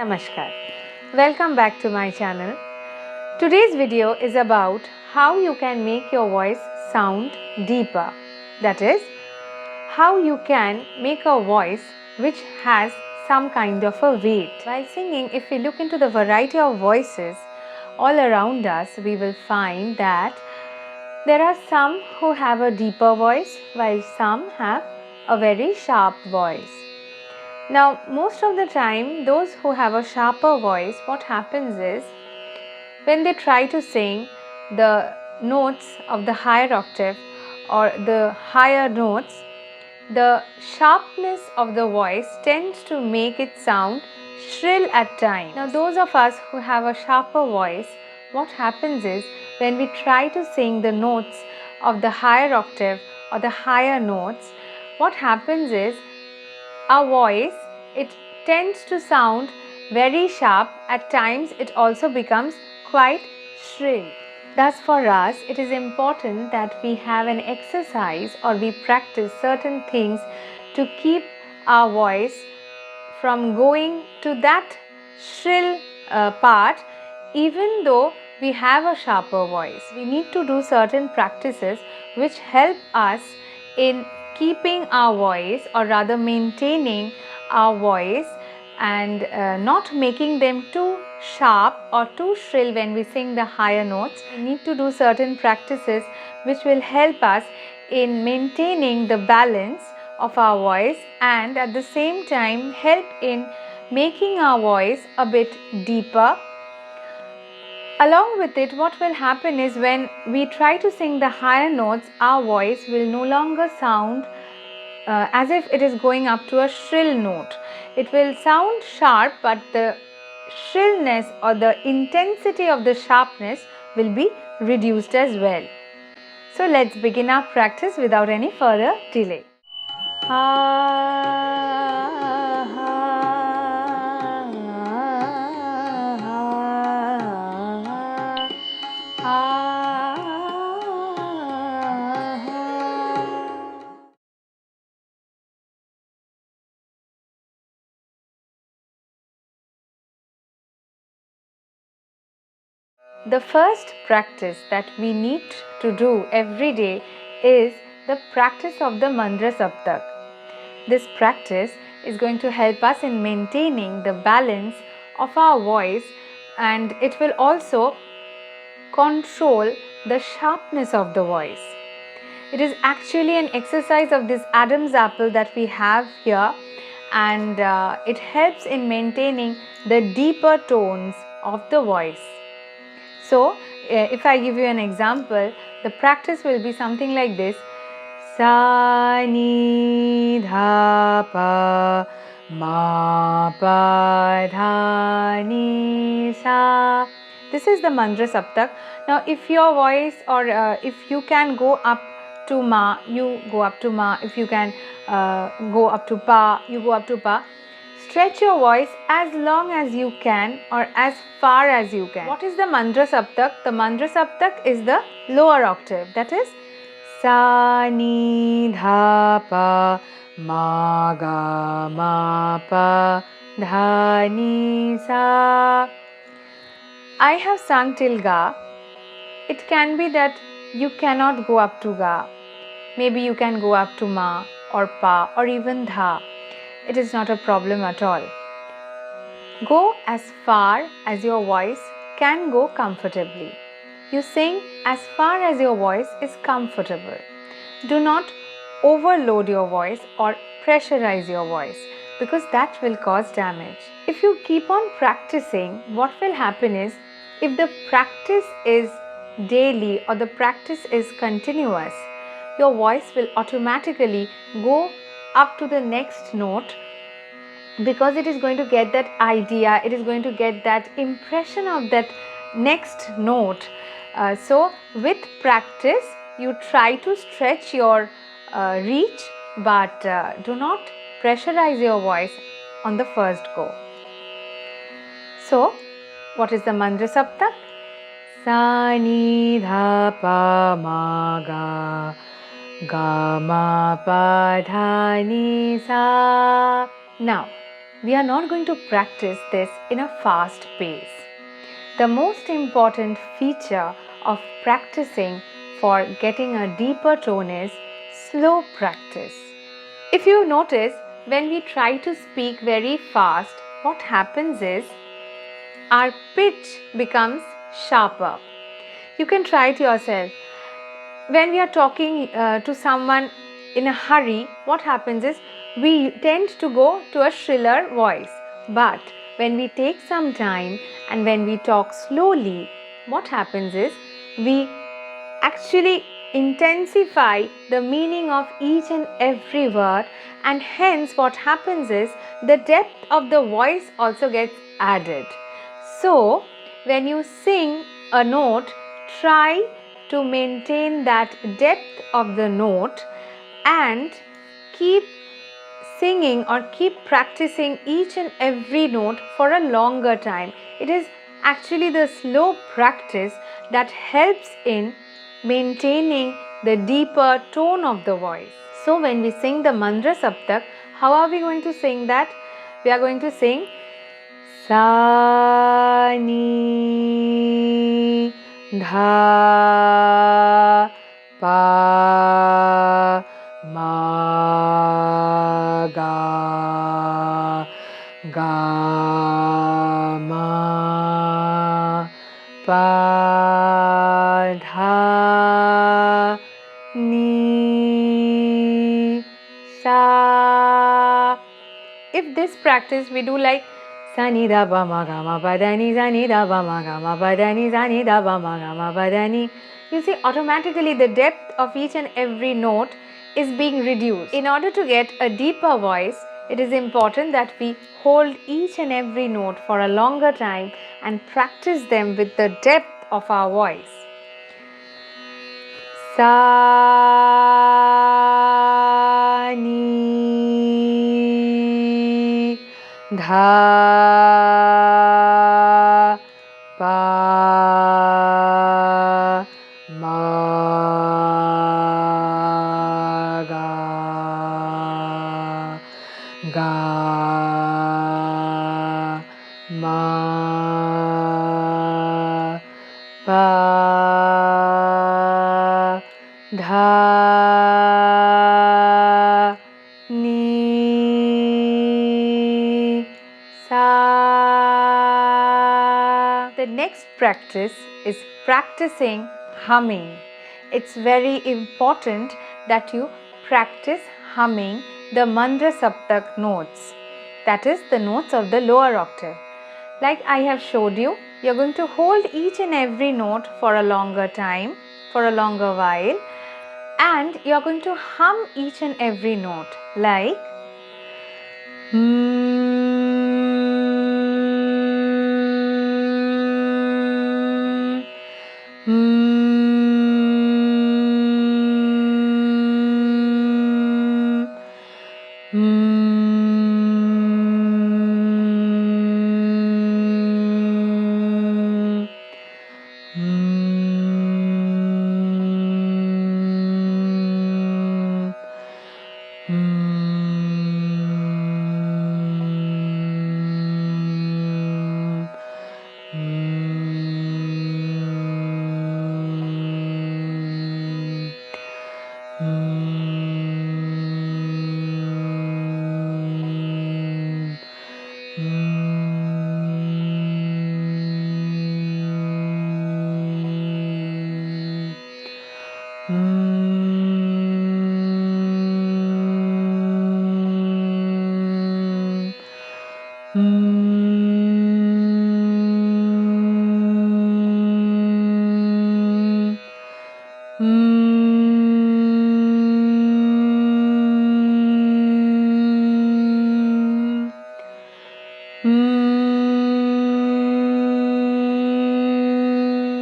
Namashkar. Welcome back to my channel. Today's video is about how you can make your voice sound deeper. That is, how you can make a voice which has some kind of a weight. While singing, if we look into the variety of voices all around us, we will find that there are some who have a deeper voice while some have a very sharp voice. Now, most of the time, those who have a sharper voice, what happens is, when they try to sing the notes of the higher octave or the higher notes, the sharpness of the voice tends to make it sound shrill at times. Now, those of us who have a sharper voice, what happens is, when we try to sing the notes of the higher octave or the higher notes, what happens is, our voice, it tends to sound very sharp. At times, it also becomes quite shrill. Thus, for us, it is important that we have an exercise or we practice certain things to keep our voice from going to that shrill part, even though we have a sharper voice. We need to do certain practices which help us in keeping our voice, or rather maintaining our voice, and not making them too sharp or too shrill when we sing the higher notes. We need to do certain practices which will help us in maintaining the balance of our voice and at the same time help in making our voice a bit deeper. Along with it, what will happen is, when we try to sing the higher notes, our voice will no longer sound as if it is going up to a shrill note. It will sound sharp, but the shrillness or the intensity of the sharpness will be reduced as well. So let's begin our practice without any further delay. The first practice that we need to do every day is the practice of the Mandra Saptak. This practice is going to help us in maintaining the balance of our voice, and it will also control the sharpness of the voice. It is actually an exercise of this Adam's apple that we have here, and it helps in maintaining the deeper tones of the voice. So, if I give you an example, the practice will be something like this. Sa ni dha pa ma pa dha ni sa. This is the Mandra Saptak. Now, if your voice, or if you can go up to ma, you go up to ma. If you can go up to pa, you go up to pa. Stretch your voice as long as you can or as far as you can. What is the Mandra Saptak? The Mandra Saptak is the lower octave. That is Sa Ni Dha Pa Ma Ga Ma Pa Dha Ni Sa. I have sung till Ga. It can be that you cannot go up to Ga. Maybe you can go up to Ma or Pa or even Dha. It is not a problem at all. Go as far as your voice can go comfortably. You sing as far as your voice is comfortable. Do not overload your voice or pressurize your voice, because that will cause damage. If you keep on practicing, what will happen is, if the practice is daily or the practice is continuous, your voice will automatically go up to the next note, because it is going to get that idea, it is going to get that impression of that next note. So with practice, you try to stretch your reach, but do not pressurize your voice on the first go. So, what is the Mandra Saptak? Sa ni dha pa ma ga ga ma pa dha ni sa. Now, we are not going to practice this in a fast pace. The most important feature of practicing for getting a deeper tone is slow practice. If you notice, when we try to speak very fast, what happens is our pitch becomes sharper. You can try it yourself. When we are talking to someone in a hurry, what happens is we tend to go to a shriller voice. But when we take some time and when we talk slowly, what happens is we actually intensify the meaning of each and every word, and hence what happens is the depth of the voice also gets added. So when you sing a note, try to maintain that depth of the note and keep singing or keep practicing each and every note for a longer time. It is actually the slow practice that helps in maintaining the deeper tone of the voice. So when we sing the Mandra Saptak, how are we going to sing that? We are going to sing Sa Ni Dha Pa Ma Ga Ga Ma Pa Dha Ni Sa. If this practice we do like Sa Ni Da Ba Ma Ga Ma Pa Da Ni, Sa Ni Da Ba Ma Ga Ma Pa Da Ni, Sa Ni Da Ba Ma Ga Ma Pa Da Ni, you see automatically the depth of each and every note is being reduced. In order to get a deeper voice, it is important that we hold each and every note for a longer time and practice them with the depth of our voice. Sa Ni Dha Pa Ma Ga Ga Ma Pa Dha Ni Sa. The next practice is practicing humming. It's very important that you practice humming the Mandra Saptak notes, that is the notes of the lower octave. Like I have showed you, you're going to hold each and every note for a longer time, for a longer while, and you're going to hum each and every note like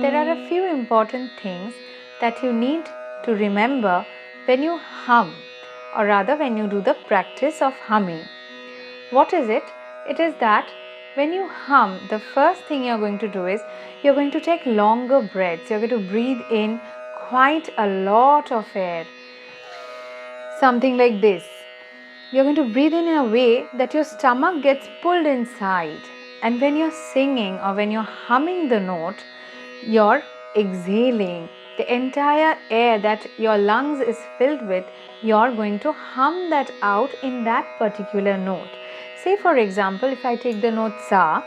There are a few important things that you need to remember when you hum, or rather when you do the practice of humming. What is it? It is that when you hum, the first thing you're going to do is you're going to take longer breaths. You're going to breathe in quite a lot of air. Something like this. You're going to breathe in a way that your stomach gets pulled inside. And when you're singing or when you're humming the note, you're exhaling. The entire air that your lungs is filled with, you're going to hum that out in that particular note. Say for example, if I take the note sa,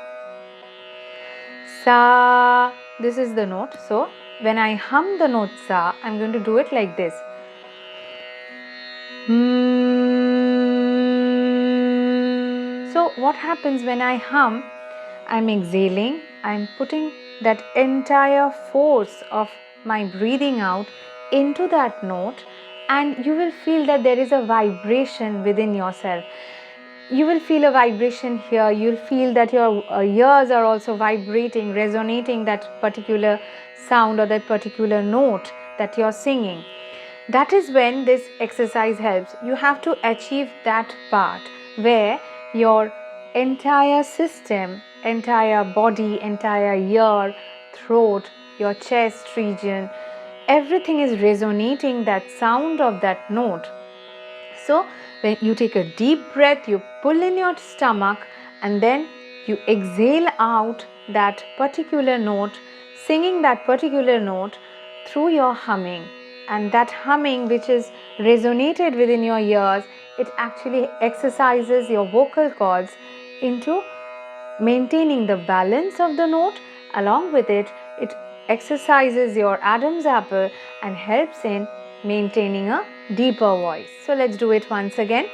sa, this is the note. So when I hum the note sa, I'm going to do it like this. So what happens when I hum? I'm exhaling, I'm putting that entire force of my breathing out into that note, and you will feel that there is a vibration within yourself. You will feel a vibration here. You'll feel that your ears are also vibrating, resonating that particular sound or that particular note that you're singing. That is when this exercise helps. You have to achieve that part where your entire system, entire body, entire ear, throat, your chest region, everything is resonating that sound of that note. So when you take a deep breath, you pull in your stomach and then you exhale out that particular note, singing that particular note through your humming. And that humming, which is resonated within your ears, it actually exercises your vocal cords into maintaining the balance of the note. Along with it, it exercises your Adam's apple and helps in maintaining a deeper voice. So let's do it once again.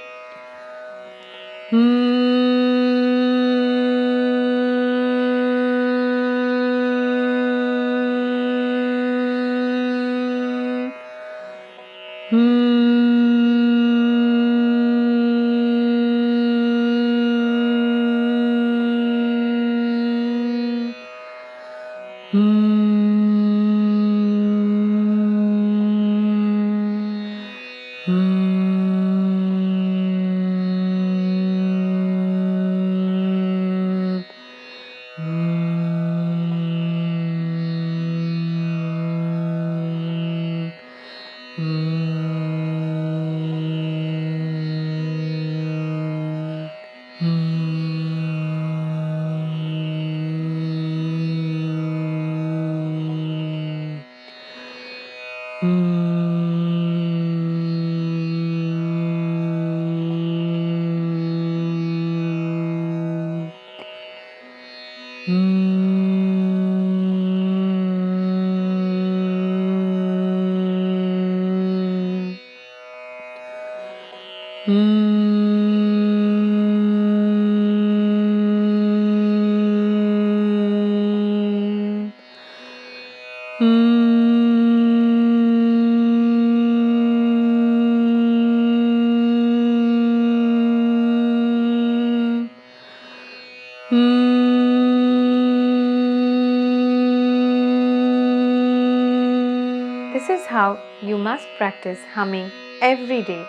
This is how you must practice humming every day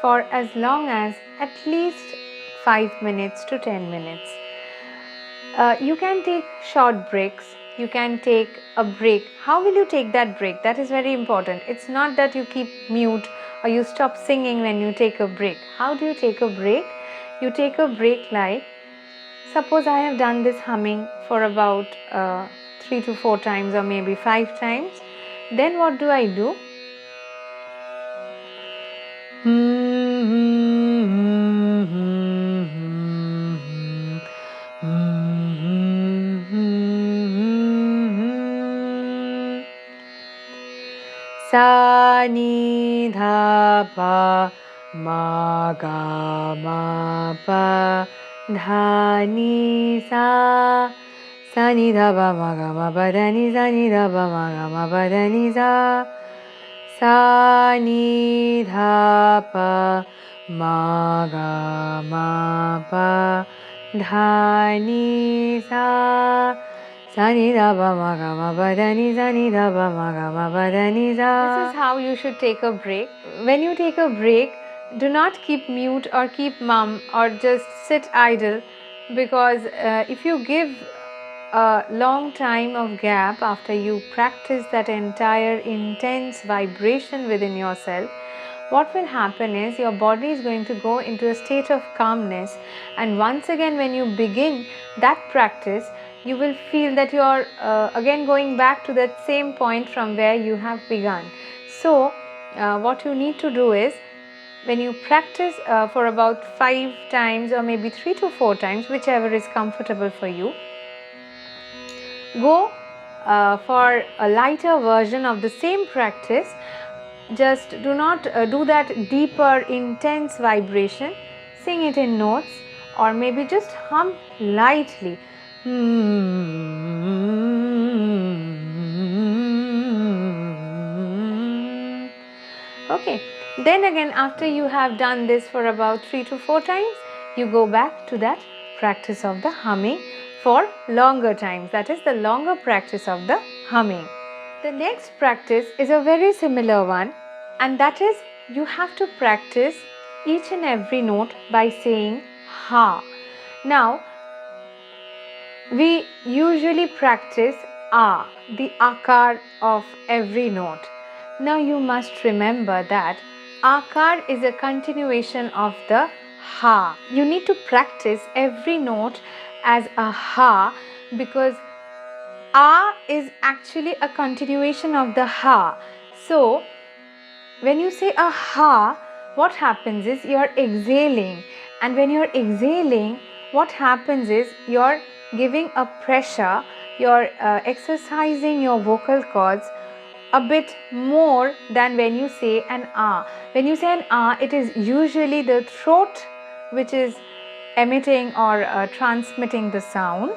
for as long as at least 5 minutes to 10 minutes. You can take short breaks. You can take a break. How will you take that break? That is very important. It's not that you keep mute or you stop singing when you take a break. How do you take a break? You take a break like, suppose I have done this humming for about 3 to 4 times or maybe 5 times. Then what do I do? Sa ni dha pa ma ga ma pa dha ni sa. Sa ni dha pa ma ga ma pa dha ni sa ni dha pa ma ga ma pa dha ni sa. Sa ni dha pa ma ga ma pa dha ni sa. Sa ni dha pa ma ga ma pa dha ni sa ni dha pa ma ga ma pa dha ni sa. This is how you should take a break. When you take a break, do not keep mute or keep mum or just sit idle, because if you give a long time of gap after you practice that entire intense vibration within yourself, what will happen is your body is going to go into a state of calmness, and once again when you begin that practice, you will feel that you are again going back to that same point from where you have begun. So what you need to do is, when you practice for about 5 times or maybe 3 to 4 times, whichever is comfortable for you, go for a lighter version of the same practice. Just do not do that deeper, intense vibration. Sing it in notes, or maybe just hum lightly. Okay, then again, after you have done this for about 3 to 4 times, you go back to that practice of the humming for longer times. That is the longer practice of the humming. The next practice is a very similar one, and that is, you have to practice each and every note by saying ha. Now, we usually practice a, the akar of every note. Now you must remember that akar is a continuation of the ha. You need to practice every note as a ha, because a is actually a continuation of the ha. So when you say a ha, what happens is you are exhaling, and when you are exhaling, what happens is you are giving a pressure, you are exercising your vocal cords a bit more than when you say an ah. When you say an ah, it is usually the throat which is emitting or transmitting the sound.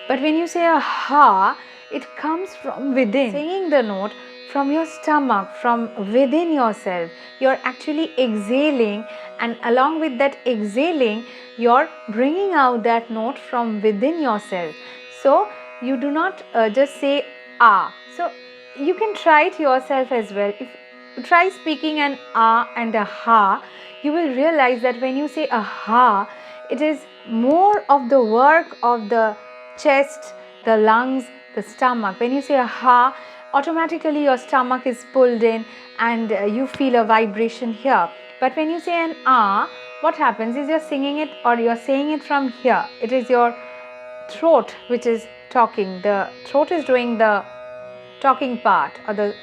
But when you say a ha, it comes from within. Saying the note from your stomach, from within yourself. You're actually exhaling, and along with that exhaling, you're bringing out that note from within yourself. So you do not just say ah. So you can try it yourself as well. If you try speaking an ah and a ha, you will realize that when you say a ha, it is more of the work of the chest, the lungs, the stomach. When you say a ha, automatically your stomach is pulled in, and you feel a vibration here. But when you say an ah, what happens is you're singing it, or you're saying it from here. It is your throat which is talking. The throat is doing the talking part, or the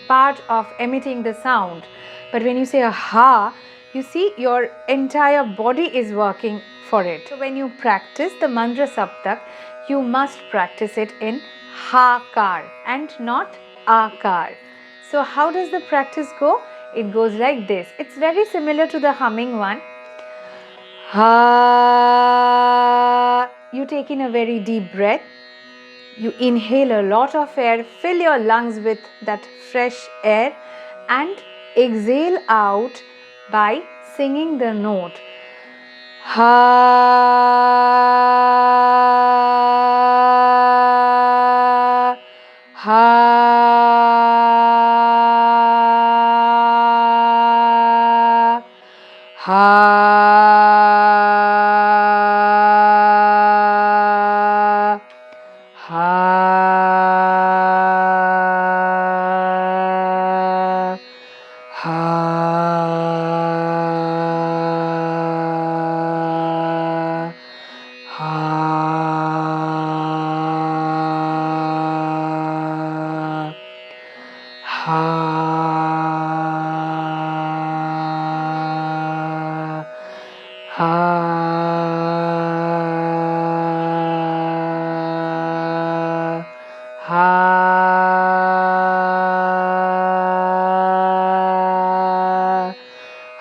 part of emitting the sound. But when you say a ha, you see your entire body is working for it. So when you practice the mantra saptak, you must practice it in ha-kar and not akar. So how does the practice go? It goes like this. It's very similar to the humming one. Ha. You take in a very deep breath. You inhale a lot of air, fill your lungs with that fresh air, and exhale out by singing the note ha, ha, ha, ha,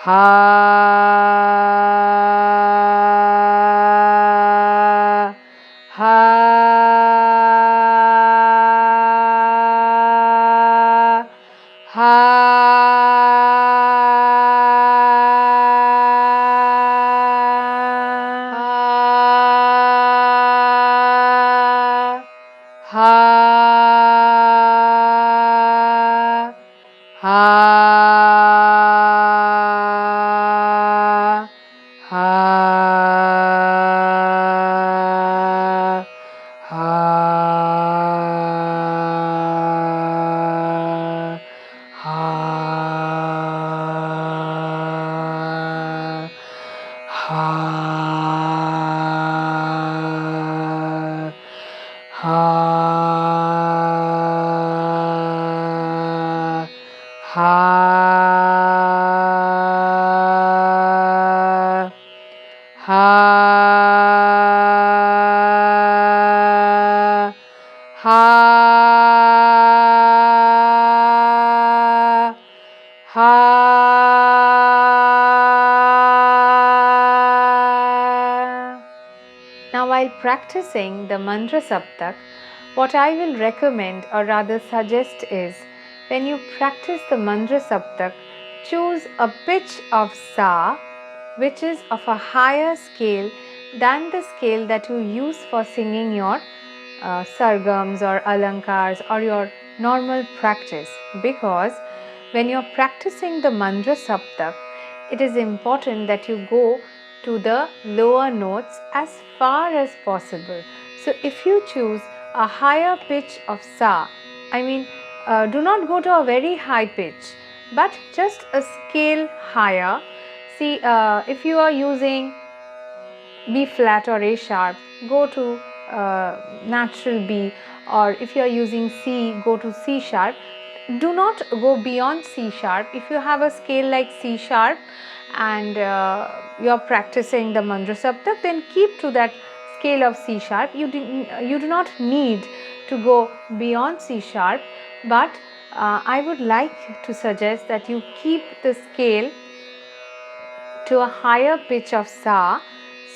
ha, Now, while practicing the mantra saptak, what I will recommend or rather suggest is, when you practice the mantra saptak, choose a pitch of sa which is of a higher scale than the scale that you use for singing your sargams or alankars or your normal practice. Because when you're practicing the mantra saptak, it is important that you go to the lower notes as far as possible. So if you choose a higher pitch of sa, do not go to a very high pitch, but just a scale higher. See, if you are using B flat or A sharp, go to natural B, or if you are using C, go to C sharp. Do not go beyond C sharp. If you have a scale like C sharp and you are practicing the mantra saptak, then keep to that scale of C sharp. You do not need to go beyond C sharp, but I would like to suggest that you keep the scale to a higher pitch of sa,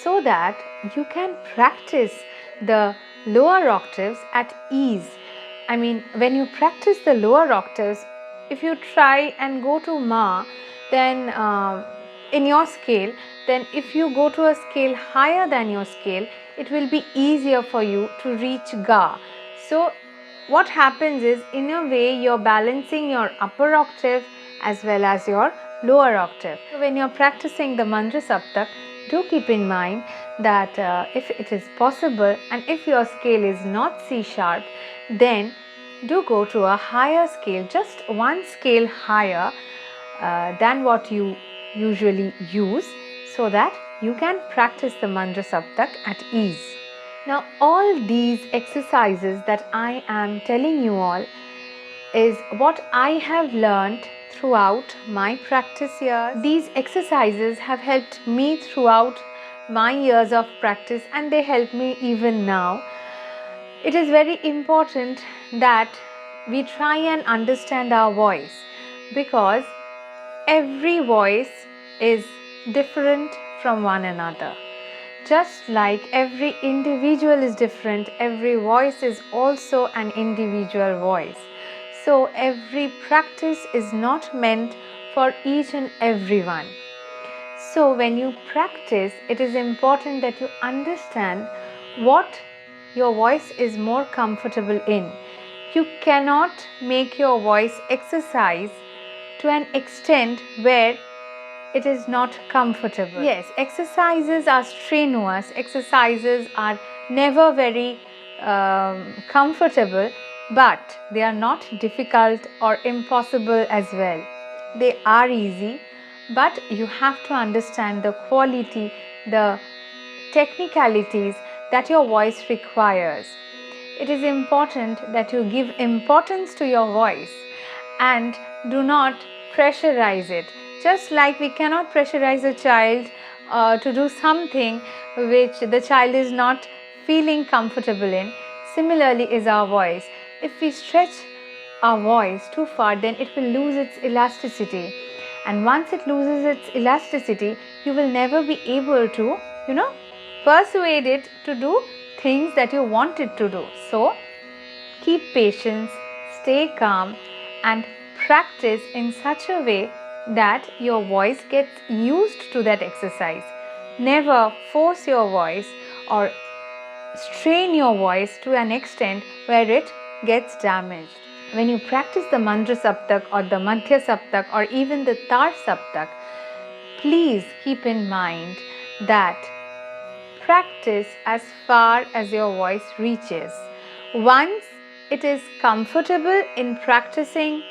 so that you can practice the lower octaves at ease. When you practice the lower octaves, if you try and go to ma, then in your scale, then if you go to a scale higher than your scale, it will be easier for you to reach ga. So what happens is, in a way, you're balancing your upper octave as well as your lower octave. So when you're practicing the mantra saptak, do keep in mind that if it is possible and if your scale is not C sharp, then do go to a higher scale, just one scale higher than what you usually use, so that you can practice the mantra saptak at ease. Now, all these exercises that I am telling you all is what I have learned throughout my practice years. These exercises have helped me throughout my years of practice, and they help me even now. It is very important that we try and understand our voice, because every voice is different from one another. Just like every individual is different, every voice is also an individual voice. So every practice is not meant for each and everyone. So when you practice, it is important that you understand what your voice is more comfortable in. You cannot make your voice exercise to an extent where it is not comfortable. Yes, exercises are strenuous, exercises are never very comfortable, but they are not difficult or impossible as well. They are easy, but you have to understand the quality, the technicalities that your voice requires. It is important that you give importance to your voice and do not pressurize it. Just like we cannot pressurize a child to do something which the child is not feeling comfortable in, similarly is our voice. If we stretch our voice too far, then it will lose its elasticity. And once it loses its elasticity, you will never be able to, persuade it to do things that you want it to do. So, keep patience, stay calm, and practice in such a way that your voice gets used to that exercise. Never force your voice or strain your voice to an extent where it gets damaged. When you practice the mantra saptak or the madhya saptak or even the tar saptak, please keep in mind that practice as far as your voice reaches. Once it is comfortable in practicing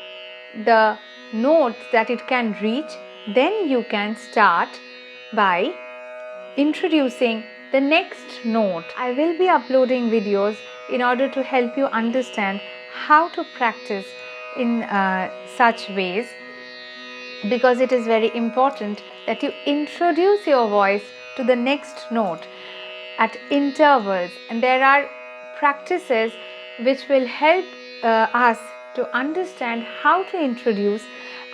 the notes that it can reach, then you can start by introducing the next note. I will be uploading videos in order to help you understand how to practice in such ways, because it is very important that you introduce your voice to the next note at intervals, and there are practices which will help us to understand how to introduce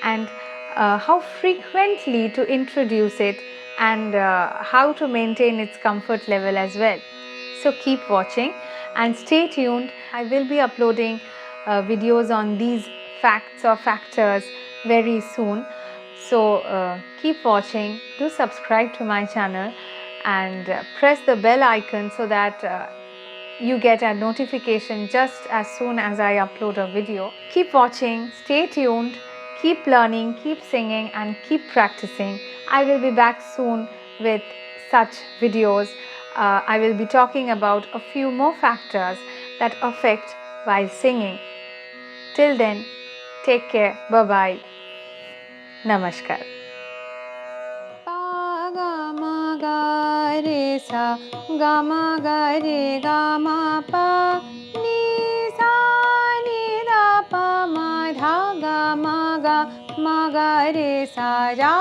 and how frequently to introduce it, and how to maintain its comfort level as well. So keep watching and stay tuned. I will be uploading videos on these facts or factors very soon. So keep watching. Do subscribe to my channel and press the bell icon so that you get a notification just as soon as I upload a video. Keep watching, stay tuned, keep learning, keep singing and keep practicing. I will be back soon with such videos. I will be talking about a few more factors that affect while singing. Till then, take care. Bye-bye. Namashkar. Ga ma ga re sa ga ma ga re ga ma pa ni sa ni da pa ma dha ga ma ga re sa ra